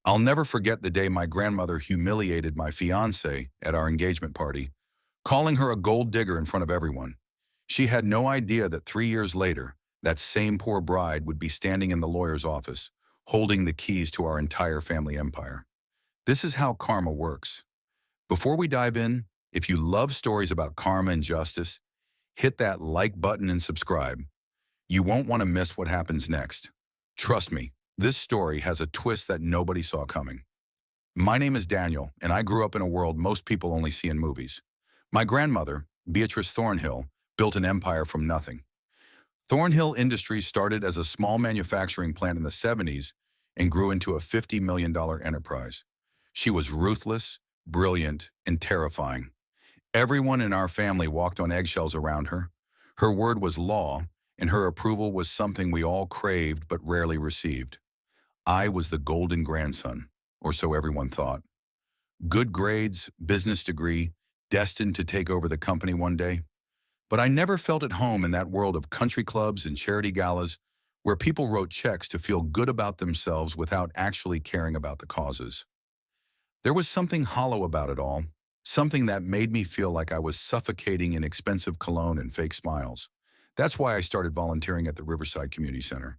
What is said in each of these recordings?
I'll never forget the day my grandmother humiliated my fiancée at our engagement party, calling her a gold digger in front of everyone. She had no idea that 3 years later, that same poor bride would be standing in the lawyer's office, holding the keys to our entire family empire. This is how karma works. Before we dive in, if you love stories about karma and justice, hit that like button and subscribe. You won't want to miss what happens next. Trust me, this story has a twist that nobody saw coming. My name is Daniel, and I grew up in a world most people only see in movies. My grandmother, Beatrice Thornhill, built an empire from nothing. Thornhill Industries started as a small manufacturing plant in the 70s and grew into a $50 million enterprise. She was ruthless, brilliant, and terrifying. Everyone in our family walked on eggshells around her. Her word was law, and her approval was something we all craved but rarely received. I was the golden grandson, or so everyone thought. Good grades, business degree, destined to take over the company one day. But I never felt at home in that world of country clubs and charity galas where people wrote checks to feel good about themselves without actually caring about the causes. There was something hollow about it all, something that made me feel like I was suffocating in expensive cologne and fake smiles. That's why I started volunteering at the Riverside Community Center.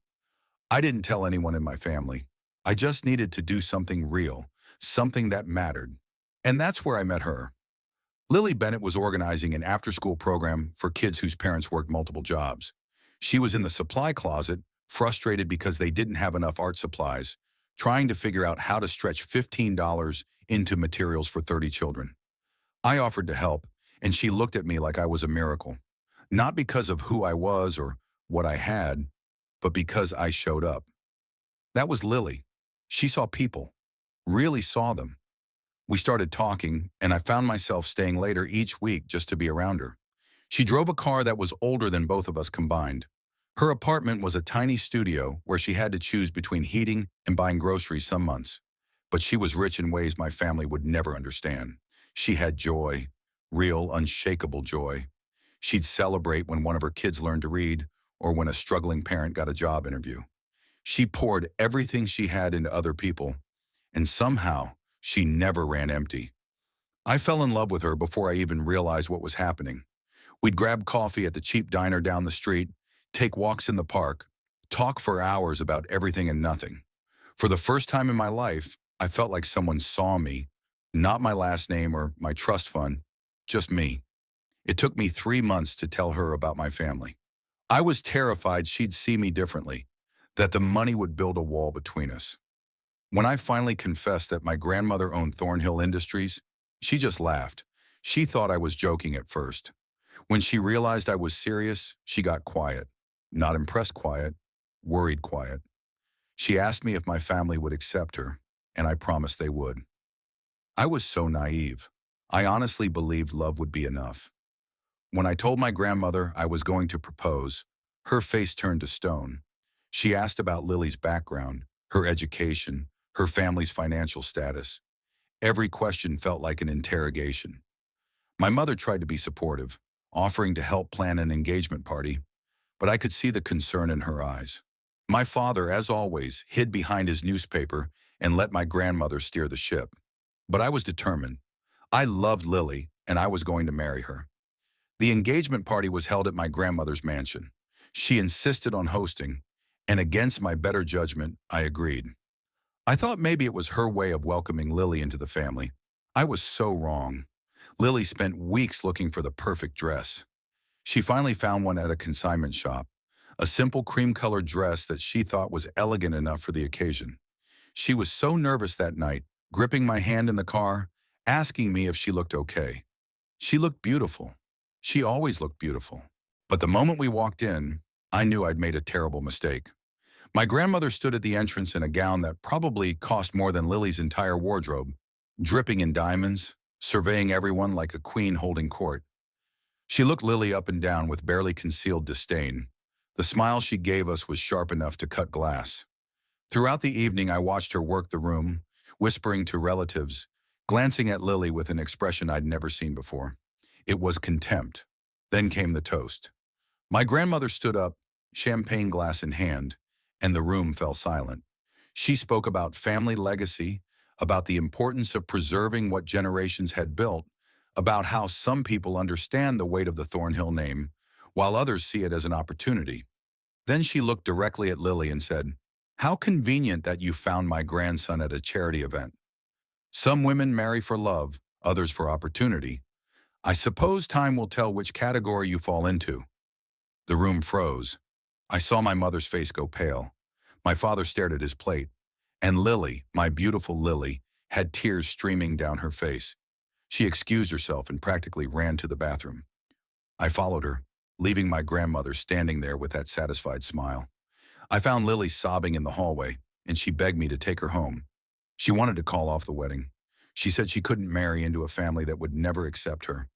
I didn't tell anyone in my family. I just needed to do something real, something that mattered. And that's where I met her. Lily Bennett was organizing an after-school program for kids whose parents worked multiple jobs. She was in the supply closet, frustrated because they didn't have enough art supplies, trying to figure out how to stretch $15 into materials for 30 children. I offered to help, and she looked at me like I was a miracle. Not because of who I was or what I had, but because I showed up. That was Lily. She saw people, really saw them. We started talking, and I found myself staying later each week just to be around her. She drove a car that was older than both of us combined. Her apartment was a tiny studio where she had to choose between heating and buying groceries some months. But she was rich in ways my family would never understand. She had joy, real, unshakable joy. She'd celebrate when one of her kids learned to read or when a struggling parent got a job interview. She poured everything she had into other people, and somehow, she never ran empty. I fell in love with her before I even realized what was happening. We'd grab coffee at the cheap diner down the street, take walks in the park, talk for hours about everything and nothing. For the first time in my life, I felt like someone saw me, not my last name or my trust fund, just me. It took me 3 months to tell her about my family. I was terrified she'd see me differently, that the money would build a wall between us. When I finally confessed that my grandmother owned Thornhill Industries, she just laughed. She thought I was joking at first. When she realized I was serious, she got quiet. Not impressed quiet, worried quiet. She asked me if my family would accept her, and I promised they would. I was so naive. I honestly believed love would be enough. When I told my grandmother I was going to propose, her face turned to stone. She asked about Lily's background, her education, her family's financial status. Every question felt like an interrogation. My mother tried to be supportive, offering to help plan an engagement party, but I could see the concern in her eyes. My father, as always, hid behind his newspaper and let my grandmother steer the ship. But I was determined. I loved Lily, and I was going to marry her. The engagement party was held at my grandmother's mansion. She insisted on hosting, and against my better judgment, I agreed. I thought maybe it was her way of welcoming Lily into the family. I was so wrong. Lily spent weeks looking for the perfect dress. She finally found one at a consignment shop, a simple cream-colored dress that she thought was elegant enough for the occasion. She was so nervous that night, gripping my hand in the car, asking me if she looked okay. She looked beautiful. She always looked beautiful. But the moment we walked in, I knew I'd made a terrible mistake. My grandmother stood at the entrance in a gown that probably cost more than Lily's entire wardrobe, dripping in diamonds, surveying everyone like a queen holding court. She looked Lily up and down with barely concealed disdain. The smile she gave us was sharp enough to cut glass. Throughout the evening, I watched her work the room, whispering to relatives, glancing at Lily with an expression I'd never seen before. It was contempt. Then came the toast. My grandmother stood up, champagne glass in hand, and the room fell silent. She spoke about family legacy, about the importance of preserving what generations had built, about how some people understand the weight of the Thornhill name, while others see it as an opportunity. Then she looked directly at Lily and said, "How convenient that you found my grandson at a charity event. Some women marry for love, others for opportunity. I suppose time will tell which category you fall into." The room froze. I saw my mother's face go pale. My father stared at his plate. And Lily, my beautiful Lily, had tears streaming down her face. She excused herself and practically ran to the bathroom. I followed her, leaving my grandmother standing there with that satisfied smile. I found Lily sobbing in the hallway, and she begged me to take her home. She wanted to call off the wedding. She said she couldn't marry into a family that would never accept her,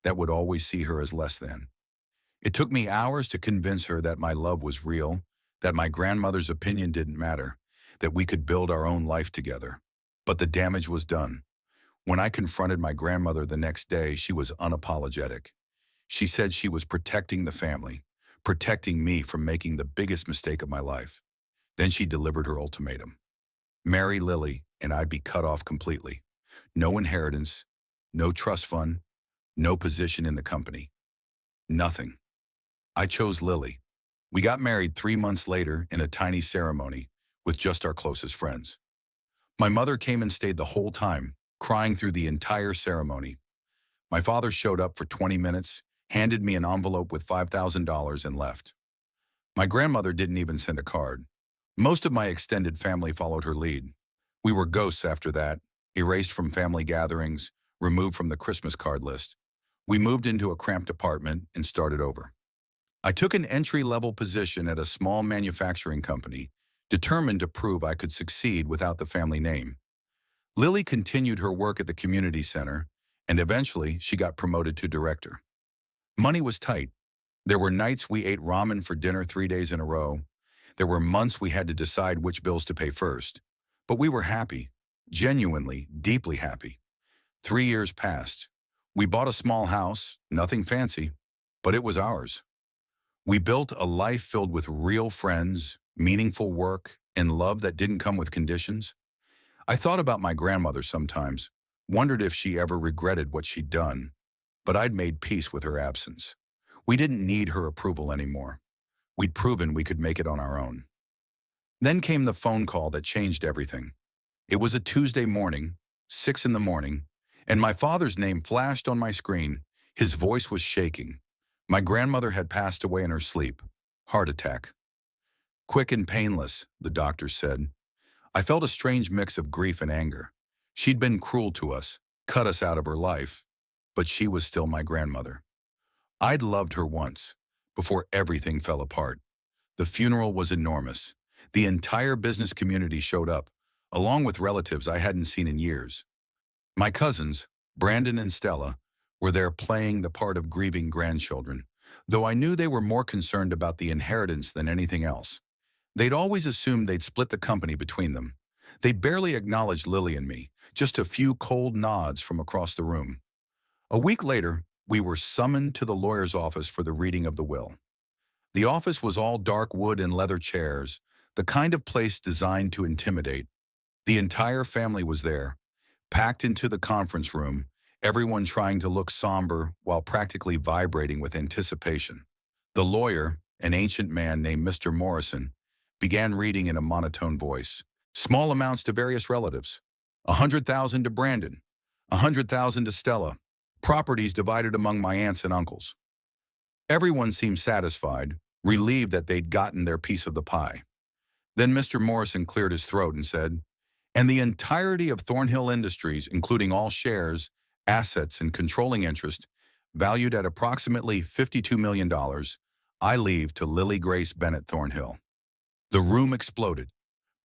that would always see her as less than. It took me hours to convince her that my love was real, that my grandmother's opinion didn't matter, that we could build our own life together. But the damage was done. When I confronted my grandmother the next day, she was unapologetic. She said she was protecting the family, protecting me from making the biggest mistake of my life. Then she delivered her ultimatum. Marry Lily, and I'd be cut off completely. No inheritance, no trust fund, no position in the company. Nothing. I chose Lily. We got married 3 months later in a tiny ceremony with just our closest friends. My mother came and stayed the whole time, crying through the entire ceremony. My father showed up for 20 minutes, handed me an envelope with $5,000 and left. My grandmother didn't even send a card. Most of my extended family followed her lead. We were ghosts after that, erased from family gatherings, removed from the Christmas card list. We moved into a cramped apartment and started over. I took an entry-level position at a small manufacturing company, determined to prove I could succeed without the family name. Lily continued her work at the community center, and eventually she got promoted to director. Money was tight. There were nights we ate ramen for dinner 3 days in a row. There were months we had to decide which bills to pay first. But we were happy, genuinely, deeply happy. 3 years passed. We bought a small house, nothing fancy, but it was ours. We built a life filled with real friends, meaningful work, and love that didn't come with conditions. I thought about my grandmother sometimes, wondered if she ever regretted what she'd done, but I'd made peace with her absence. We didn't need her approval anymore. We'd proven we could make it on our own. Then came the phone call that changed everything. It was a Tuesday morning, 6 in the morning, and my father's name flashed on my screen. His voice was shaking. My grandmother had passed away in her sleep. Heart attack. Quick and painless, the doctor said. I felt a strange mix of grief and anger. She'd been cruel to us, cut us out of her life, but she was still my grandmother. I'd loved her once, before everything fell apart. The funeral was enormous. The entire business community showed up, along with relatives I hadn't seen in years. My cousins, Brandon and Stella, were there playing the part of grieving grandchildren, though I knew they were more concerned about the inheritance than anything else. They'd always assumed they'd split the company between them. They barely acknowledged Lily and me, just a few cold nods from across the room. A week later, we were summoned to the lawyer's office for the reading of the will. The office was all dark wood and leather chairs, the kind of place designed to intimidate. The entire family was there, packed into the conference room, everyone trying to look somber while practically vibrating with anticipation. The lawyer, an ancient man named Mr. Morrison, began reading in a monotone voice. Small amounts to various relatives. 100,000 to Brandon, 100,000 to Stella. Properties divided among my aunts and uncles. Everyone seemed satisfied, relieved that they'd gotten their piece of the pie. Then Mr. Morrison cleared his throat and said, "And the entirety of Thornhill Industries, including all shares, assets, and controlling interest, valued at approximately $52 million, I leave to Lily Grace Bennett Thornhill." The room exploded.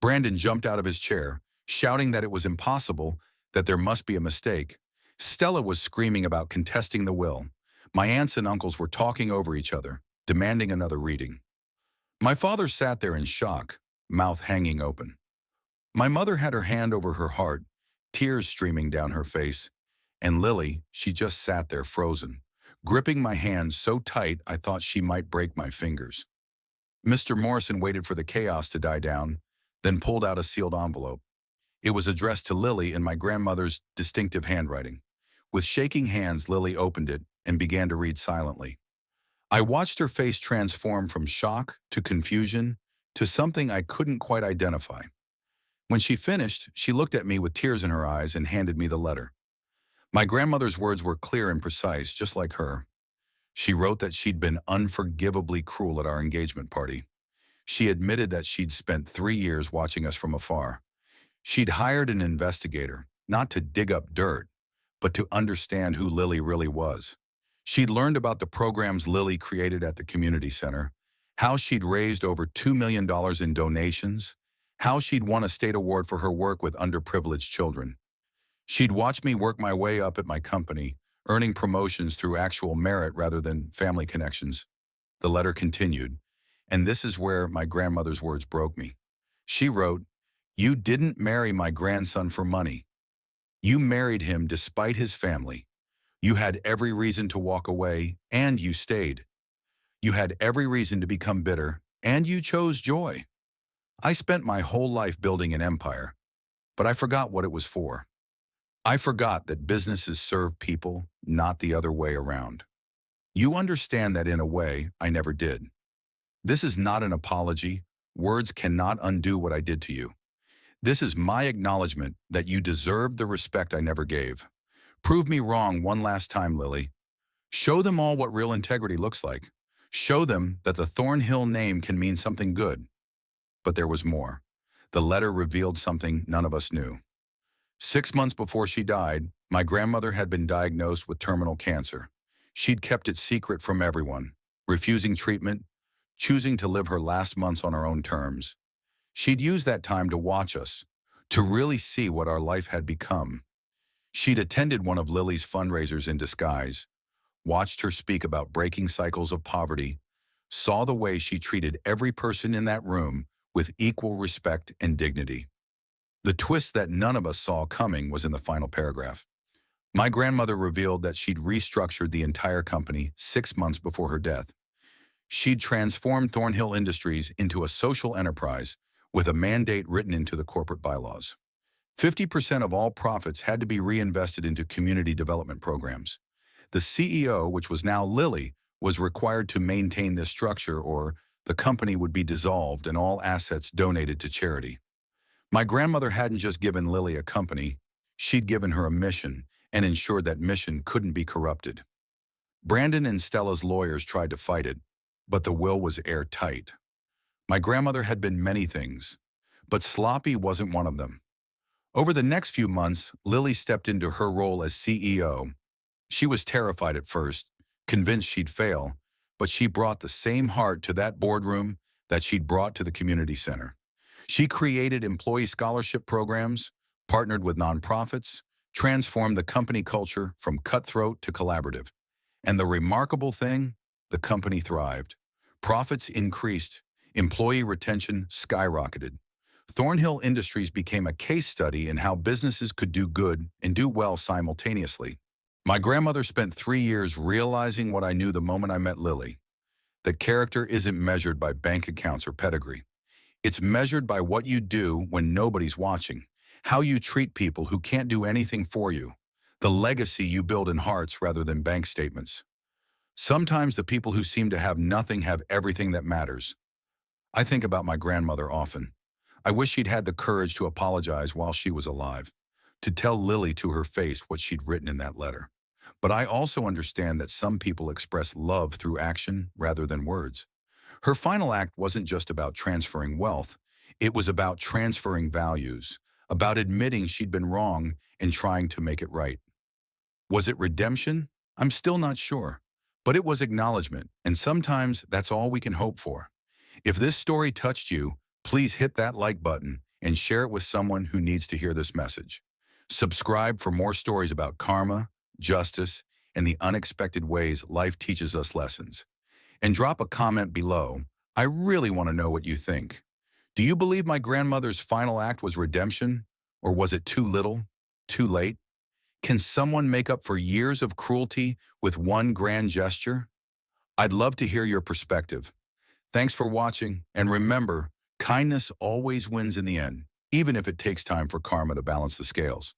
Brandon jumped out of his chair, shouting that it was impossible, that there must be a mistake. Stella was screaming about contesting the will. My aunts and uncles were talking over each other, demanding another reading. My father sat there in shock, mouth hanging open. My mother had her hand over her heart, tears streaming down her face. And Lily, she just sat there frozen, gripping my hand so tight I thought she might break my fingers. Mr. Morrison waited for the chaos to die down, then pulled out a sealed envelope. It was addressed to Lily in my grandmother's distinctive handwriting. With shaking hands, Lily opened it and began to read silently. I watched her face transform from shock to confusion to something I couldn't quite identify. When she finished, she looked at me with tears in her eyes and handed me the letter. My grandmother's words were clear and precise, just like her. She wrote that she'd been unforgivably cruel at our engagement party. She admitted that she'd spent 3 years watching us from afar. She'd hired an investigator, not to dig up dirt, but to understand who Lily really was. She'd learned about the programs Lily created at the community center, how she'd raised over $2 million in donations, how she'd won a state award for her work with underprivileged children. She'd watched me work my way up at my company, earning promotions through actual merit rather than family connections. The letter continued, and this is where my grandmother's words broke me. She wrote, "You didn't marry my grandson for money. You married him despite his family. You had every reason to walk away, and you stayed. You had every reason to become bitter, and you chose joy. I spent my whole life building an empire, but I forgot what it was for. I forgot that businesses serve people, not the other way around. You understand that in a way I never did. This is not an apology. Words cannot undo what I did to you. This is my acknowledgement that you deserved the respect I never gave. Prove me wrong one last time, Lily. Show them all what real integrity looks like. Show them that the Thornhill name can mean something good." But there was more. The letter revealed something none of us knew. 6 months before she died, my grandmother had been diagnosed with terminal cancer. She'd kept it secret from everyone, refusing treatment, choosing to live her last months on her own terms. She'd used that time to watch us, to really see what our life had become. She'd attended one of Lily's fundraisers in disguise, watched her speak about breaking cycles of poverty, saw the way she treated every person in that room with equal respect and dignity. The twist that none of us saw coming was in the final paragraph. My grandmother revealed that she'd restructured the entire company 6 months before her death. She'd transformed Thornhill Industries into a social enterprise with a mandate written into the corporate bylaws. 50% of all profits had to be reinvested into community development programs. The CEO, which was now Lily, was required to maintain this structure or the company would be dissolved and all assets donated to charity. My grandmother hadn't just given Lily a company, she'd given her a mission and ensured that mission couldn't be corrupted. Brandon and Stella's lawyers tried to fight it, but the will was airtight. My grandmother had been many things, but sloppy wasn't one of them. Over the next few months, Lily stepped into her role as CEO. She was terrified at first, convinced she'd fail, but she brought the same heart to that boardroom that she'd brought to the community center. She created employee scholarship programs, partnered with nonprofits, transformed the company culture from cutthroat to collaborative. And the remarkable thing, the company thrived. Profits increased, employee retention skyrocketed. Thornhill Industries became a case study in how businesses could do good and do well simultaneously. My grandmother spent 3 years realizing what I knew the moment I met Lily. That character isn't measured by bank accounts or pedigree. It's measured by what you do when nobody's watching, how you treat people who can't do anything for you, the legacy you build in hearts rather than bank statements. Sometimes the people who seem to have nothing have everything that matters. I think about my grandmother often. I wish she'd had the courage to apologize while she was alive, to tell Lily to her face what she'd written in that letter. But I also understand that some people express love through action rather than words. Her final act wasn't just about transferring wealth. It was about transferring values, about admitting she'd been wrong and trying to make it right. Was it redemption? I'm still not sure. But it was acknowledgement, and sometimes that's all we can hope for. If this story touched you, please hit that like button and share it with someone who needs to hear this message. Subscribe for more stories about karma, justice, and the unexpected ways life teaches us lessons. And drop a comment below. I really want to know what you think. Do you believe my grandmother's final act was redemption? Or was it too little, too late? Can someone make up for years of cruelty with one grand gesture? I'd love to hear your perspective. Thanks for watching, and remember, Kindness always wins in the end, even if it takes time for karma to balance the scales.